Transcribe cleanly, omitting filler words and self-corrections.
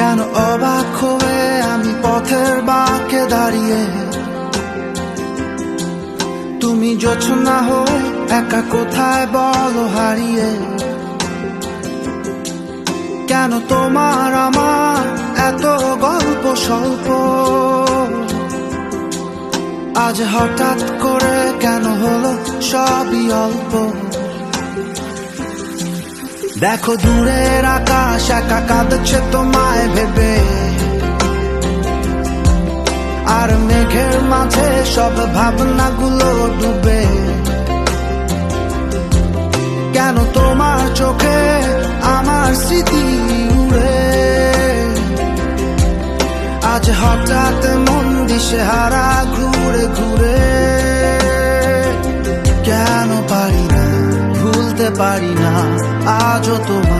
কেন অবাক হয়ে আমি পথের বাঁকে দাঁড়িয়ে, তুমি জোছনা হয়ে একা কোথায় বলো হারিয়ে। কেন তোমার আমার এত গল্প স্বল্প, আজ হঠাৎ করে কেন হলো সবই অল্প। দেখো দূরের আকাশ একা কাঁদছে তোমায় ভেবে, আর মেঘের মাঝে সব ভাবনাগুলো ডুবে। কেন তোমার চোখে আমার স্মৃতি উড়ে, আজ হঠাৎ মন দিশেহারা ঘুরে ঘুরে। কেন পারি না ভুলতে পারি না আজও তোমার